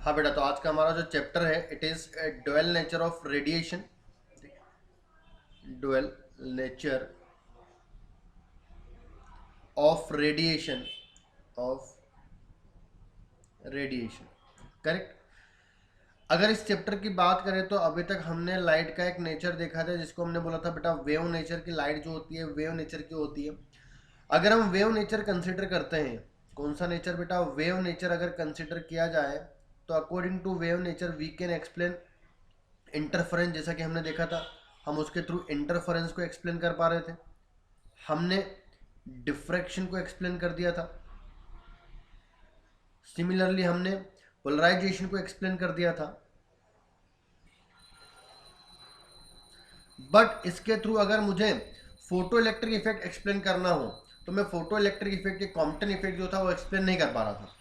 हाँ बेटा, तो आज का हमारा जो चैप्टर है it is dual nature of radiation. Dual nature of radiation of radiation, correct. अगर इस चैप्टर की बात करें तो अभी तक हमने लाइट का एक नेचर देखा था, जिसको हमने बोला था बेटा वेव नेचर की। लाइट जो होती है वेव नेचर की होती है। अगर हम वेव नेचर कंसिडर करते हैं, कौन सा नेचर बेटा, वेव नेचर अगर कंसिडर किया जाए तो according to wave nature we can explain interference. जैसा कि हमने देखा था, हम उसके थ्रू इंटरफेरेंस को एक्सप्लेन कर पा रहे थे। हमने डिफ्रैक्शन को एक्सप्लेन कर दिया था। सिमिलरली हमने पोलराइजेशन को एक्सप्लेन कर दिया था। बट इसके थ्रू अगर मुझे फोटो इलेक्ट्रिक इफेक्ट एक्सप्लेन करना हो तो मैं फोटो इलेक्ट्रिक इफेक्ट के कॉम्पटन इफेक्ट जो था वो एक्सप्लेन नहीं कर पा रहा था।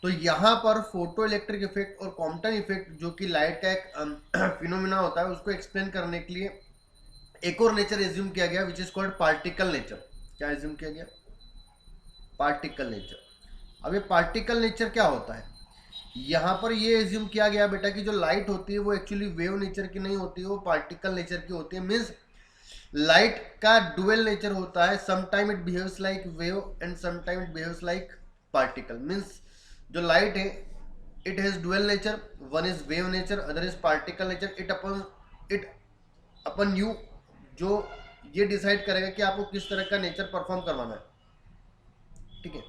तो यहाँ पर फोटो इलेक्ट्रिक इफेक्ट और कॉम्पटन इफेक्ट जो कि लाइट का एक फिनोमिना होता है उसको एक्सप्लेन करने के लिए एक और नेचर एज्यूम किया गया which is called particle nature. क्या एज्यूम किया गया? Particle nature. अब ये पार्टिकल नेचर क्या होता है? यहाँ पर ये एज्यूम किया गया बेटा कि जो लाइट होती है वो एक्चुअली वेव नेचर की नहीं होती है, वो पार्टिकल नेचर की होती है। मीन्स लाइट का डुअल नेचर होता है, sometime it behaves like wave and sometime it behaves like particle. Means जो लाइट है it has dual nature, one is wave nature, other is particle nature. It upon you जो ये decide करेगा कि आपको किस तरह का नेचर परफॉर्म करवाना है, ठीक है।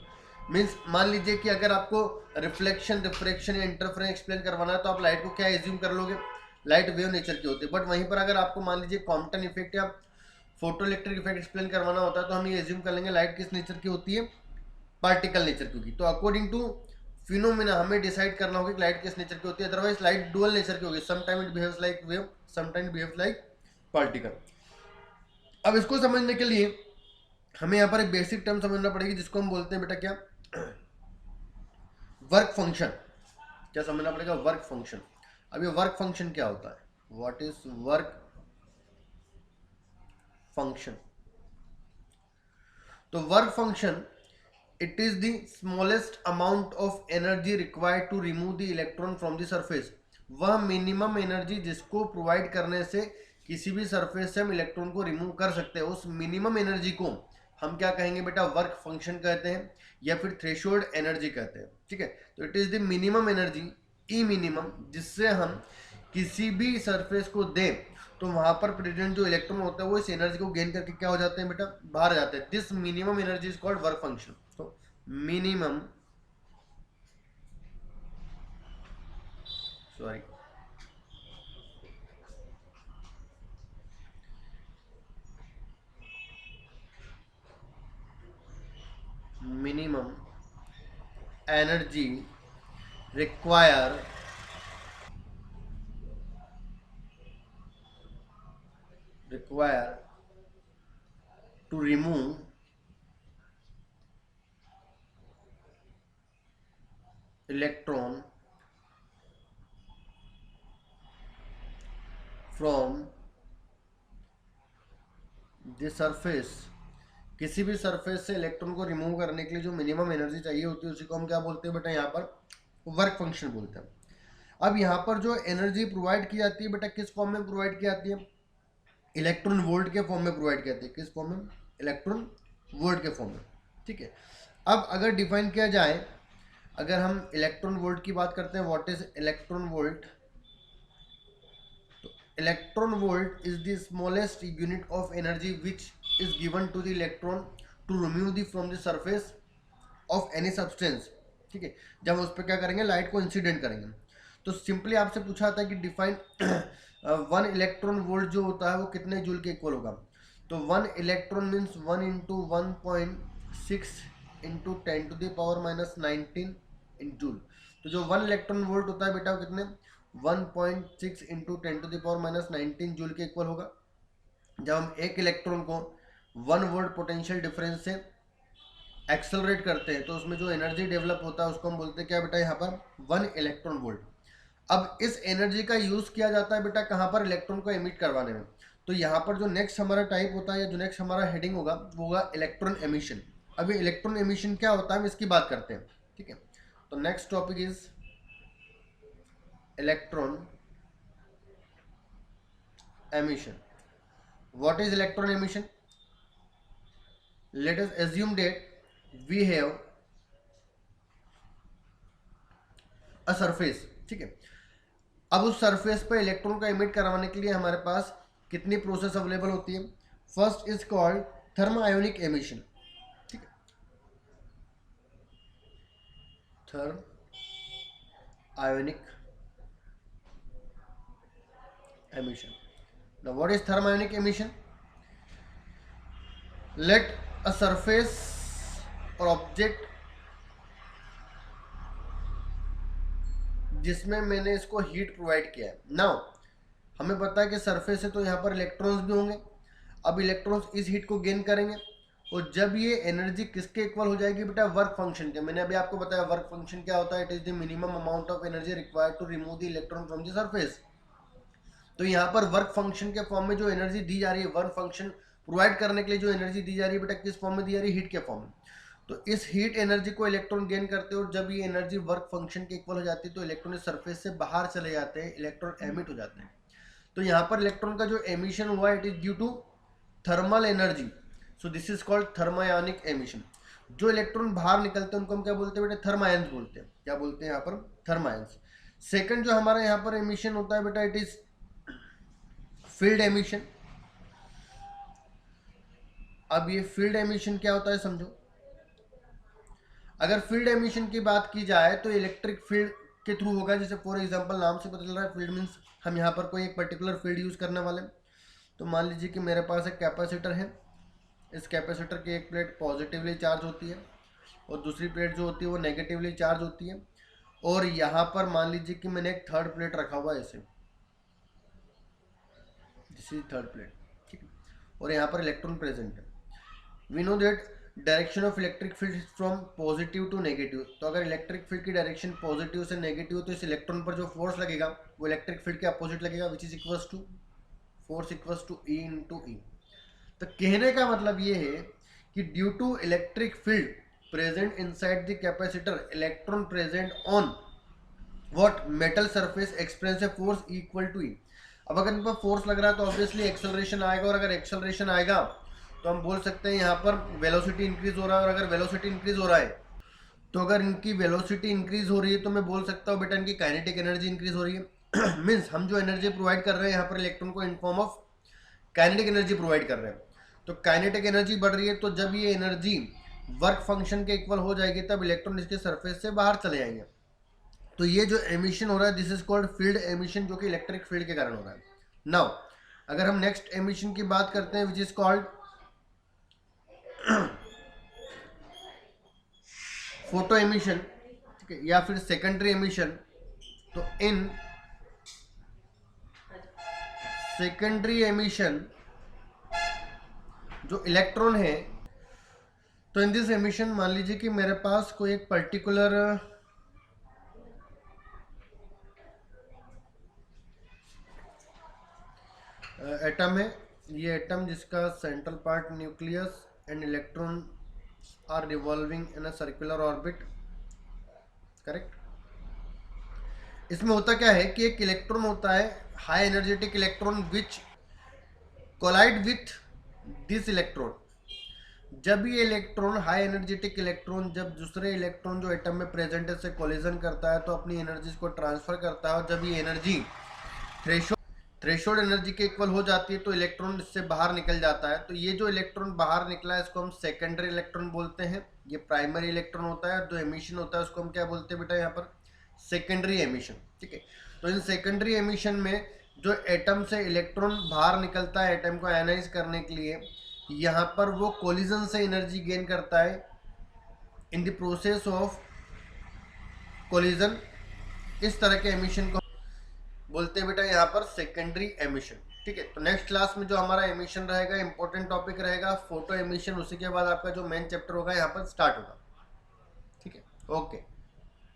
मीन्स मान लीजिए कि अगर आपको रिफ्लेक्शन, रिफ्रैक्शन या इंटरफेरेंस एक्सप्लेन करवाना है तो आप लाइट को क्या एज्यूम कर लोगे? लाइट वेव नेचर की होती है। बट वहीं पर अगर आपको मान लीजिए कॉम्पटन इफेक्ट या फोटो इलेक्ट्रिक इफेक्ट एक्सप्लेन करवाना होता है तो हम ये एज्यूम कर लेंगे लाइट किस नेचर की होती है? पार्टिकल नेचर की होगी। तो अकॉर्डिंग टू फिनोमिना हमें डिसाइड करना होगा कि लाइट किस नेचर की होती है। अदरवाइज लाइट डुअल नेचर की होगी, sometime it behaves like wave, sometime it behaves like particle. अब इसको समझने के लिए हमें यहाँ पर एक बेसिक टर्म समझना पड़ेगी जिसको हम बोलते हैं बेटा क्या? Work function. क्या समझना पड़ेगा? Work function. अब ये वर्क फंक्शन क्या होता है? What is work function? तो work function it is the smallest amount of energy required to remove the electron from the surface. वह मिनिमम एनर्जी जिसको प्रोवाइड करने से किसी भी सरफेस से हम इलेक्ट्रॉन को रिमूव कर सकते हैं, उस मिनिमम एनर्जी को हम क्या कहेंगे बेटा? वर्क फंक्शन कहते हैं या फिर थ्रेशोल्ड एनर्जी कहते हैं, ठीक है। तो it is the minimum energy, E minimum, जिससे हम किसी भी सरफेस को दें तो वहां पर प्रेजेंट जो इलेक्ट्रॉन होता है वो इस एनर्जी को गेन करके क्या हो जाते हैं बेटा? बाहर जाते हैं। This minimum energy is called work function. तो minimum, sorry, minimum energy require to remove electron from the surface. किसी भी सरफेस से इलेक्ट्रॉन को रिमूव करने के लिए जो मिनिमम एनर्जी चाहिए होती है उसी को हम क्या बोलते हैं बेटा? यहाँ पर वर्क फंक्शन बोलते हैं। अब यहाँ पर जो एनर्जी प्रोवाइड की जाती है बेटा किस फॉर्म में प्रोवाइड की जाती है? इलेक्ट्रॉन वोल्ट के फॉर्म में प्रोवाइड की जाती है। किस फॉर्म में? इलेक्ट्रॉन वोल्ट के फॉर्म में, ठीक है। अब अगर डिफाइन किया जाए, अगर हम इलेक्ट्रॉन वोल्ट की बात करते हैं, what is electron volt? Electron volt is the smallest unit of energy which is given to the electron to remove the from the surface of any substance, ठीक है। जब हम उस पर क्या करेंगे? लाइट को इंसिडेंट करेंगे। तो सिंपली आपसे पूछा था कि डिफाइन वन इलेक्ट्रॉन वोल्ट जो होता है वो कितने जूल के इक्वल होगा? तो one electron means 1 × 1.6 × 10⁻⁻19 in joule. तो जो वन इलेक्ट्रॉन वोल्ट होता है बेटा वो कितने? 1.6 × 10⁻⁻19 जूल के इक्वल होगा। जब हम एक इलेक्ट्रॉन को 1 वोल्ट पोटेंशियल डिफरेंस से एक्सेलरेट करते हैं तो उसमें जो एनर्जी डेवलप होता है उसको हम बोलते हैं क्या बेटा? यहाँ पर 1 इलेक्ट्रॉन वोल्ट। अब इस एनर्जी का यूज किया जाता है बेटा कहाँ पर? इलेक्ट्रॉन को एमिट करवाने में। तो यहाँ पर जो नेक्स्ट हमारा टाइप होता है या जो नेक्स्ट हमारा हेडिंग होगा वो होगा इलेक्ट्रॉन एमिशन। अभी इलेक्ट्रॉन एमिशन क्या होता है हम इसकी बात करते हैं, ठीक है। तो next topic is electron emission. What is electron emission? Let us assume that we have a surface, ठीक है। अब उस सरफेस पर इलेक्ट्रॉन का इमिट करवाने के लिए हमारे पास कितनी प्रोसेस अवेलेबल होती है? First is called thermo ionic emission, ठीक है, thermionic emission. Now what is thermionic emission? Let a surface or object जिसमें मैंने इसको हीट प्रोवाइड किया है, नाउ हमें पता है कि सरफेस है तो यहाँ पर इलेक्ट्रॉन्स भी होंगे। अब इलेक्ट्रॉन्स इस हीट को गेन करेंगे और जब ये एनर्जी किसके इक्वल हो जाएगी बेटा? वर्क फंक्शन के। मैंने अभी आपको बताया वर्क फंक्शन क्या होता है, it is the minimum amount of energy required to remove the electron from the surface. तो यहाँ पर वर्क फंक्शन के फॉर्म में जो एनर्जी दी जा रही है, वर्क फंक्शन प्रोवाइड करने के लिए जो एनर्जी दी जा रही है बेटा किस फॉर्म में दी जा रही है? हीट के फॉर्म में। तो इस हीट एनर्जी को इलेक्ट्रॉन गेन करते हैं और जब ये एनर्जी वर्क फंक्शन के इक्वल हो जाती है तो इलेक्ट्रॉन इस सरफेस से बाहर चले जाते हैं, इलेक्ट्रॉन एमिट हो जाते हैं। तो यहाँ पर इलेक्ट्रॉन का जो एमिशन हुआ it is due to thermal energy, so this is called thermionic emission. जो इलेक्ट्रॉन बाहर निकलते हैं उनको हम क्या बोलते हैं बेटा? थर्मायंस बोलते हैं। क्या बोलते हैं यहाँ पर? थर्मायंस। सेकंड जो हमारा यहाँ पर एमिशन होता है बेटा, इट इज फील्ड एमिशन। अब ये फील्ड एमिशन क्या होता है समझो। अगर फील्ड एमिशन की बात की जाए तो इलेक्ट्रिक फील्ड के थ्रू होगा, जैसे फॉर एग्जांपल नाम से पता चल रहा है फील्ड मींस हम यहाँ पर कोई एक पर्टिकुलर फील्ड यूज करने वाले। तो मान लीजिए कि मेरे पास एक कैपेसिटर है, इस कैपेसिटर की एक प्लेट पॉजिटिवली चार्ज होती है और दूसरी प्लेट जो होती है वो नेगेटिवली चार्ज होती है, और यहाँ पर मान लीजिए कि मैंने एक थर्ड प्लेट रखा हुआ है ऐसे, दिस इज थर्ड प्लेट, ठीक है, और यहाँ पर इलेक्ट्रॉन प्रेजेंट है। We know that direction of electric field from positive to negative. तो अगर इलेक्ट्रिक फील्ड की डायरेक्शन पॉजिटिव से नेगेटिव तो इस इलेक्ट्रॉन पर जो फोर्स लगेगा वो इलेक्ट्रिक फील्ड के अपोजिट लगेगा, which is equals to force equals to E into E. तो कहने का मतलब ये है कि due to electric field present inside the capacitor, electron present on what metal surface experience a force equal to E. अब अगर इन पर फोर्स लग रहा है तो ऑब्वियसली एक्सेलरेशन आएगा, और अगर एक्सेलरेशन आएगा तो हम बोल सकते हैं यहाँ पर वेलोसिटी इंक्रीज हो रहा है, और अगर वेलोसिटी इंक्रीज हो रहा है तो अगर इनकी वेलोसिटी इंक्रीज हो रही है तो मैं बोल सकता हूँ बेटा इनकी काइनेटिक एनर्जी इंक्रीज हो रही है। मीन्स हम जो एनर्जी प्रोवाइड कर रहे हैं यहाँ पर इलेक्ट्रॉन को in form of kinetic energy provide कर रहे हैं। तो काइनेटिक एनर्जी बढ़ रही है, तो जब ये एनर्जी वर्क फंक्शन के इक्वल हो जाएगी तब इलेक्ट्रॉन इसके सरफेस से बाहर चले जाएंगे। तो ये जो एमिशन हो रहा है this is called field emission, जो कि इलेक्ट्रिक फील्ड के कारण हो रहा है। नाउ अगर हम नेक्स्ट एमिशन की बात करते हैं which is called photo emission, ठीक है, या फिर सेकेंडरी एमिशन। तो इन सेकेंडरी एमिशन जो इलेक्ट्रॉन है, तो इन दिस एमिशन मान लीजिए कि मेरे पास कोई एक पर्टिकुलर एटम है, ये एटम जिसका central part nucleus and electron are revolving in a circular orbit, correct. इसमें होता क्या है कि एक इलेक्ट्रॉन होता है high energetic electron which collide with this electron. जब ये इलेक्ट्रॉन हाई एनर्जेटिक इलेक्ट्रॉन जब दूसरे इलेक्ट्रॉन जो एटम में प्रेजेंट है से कोलिजन करता है तो अपनी एनर्जीज को ट्रांसफर करता है, और जब ये एनर्जी थ्रेशोल्ड एनर्जी के इक्वल हो जाती है तो इलेक्ट्रॉन इससे बाहर निकल जाता है। तो ये जो इलेक्ट्रॉन बाहर निकला है इसको हम सेकेंडरी इलेक्ट्रॉन बोलते हैं, ये प्राइमरी इलेक्ट्रॉन होता है। जो एमिशन होता है उसको हम क्या बोलते हैं बेटा? यहाँ पर सेकेंडरी एमिशन, ठीक है। तो इन सेकेंडरी एमिशन में जो एटम से इलेक्ट्रॉन बाहर निकलता है एटम को आयनाइज करने के लिए, यहाँ पर वो कोलिजन से एनर्जी गेन करता है in the process of collision. इस तरह के एमिशन को बोलते हैं बेटा यहाँ पर सेकेंडरी एमिशन, ठीक है। तो नेक्स्ट क्लास में जो हमारा एमिशन रहेगा इंपॉर्टेंट टॉपिक रहेगा फोटो एमिशन, उसी के बाद आपका जो मेन चैप्टर होगा यहाँ पर स्टार्ट होगा, ठीक है। ओके।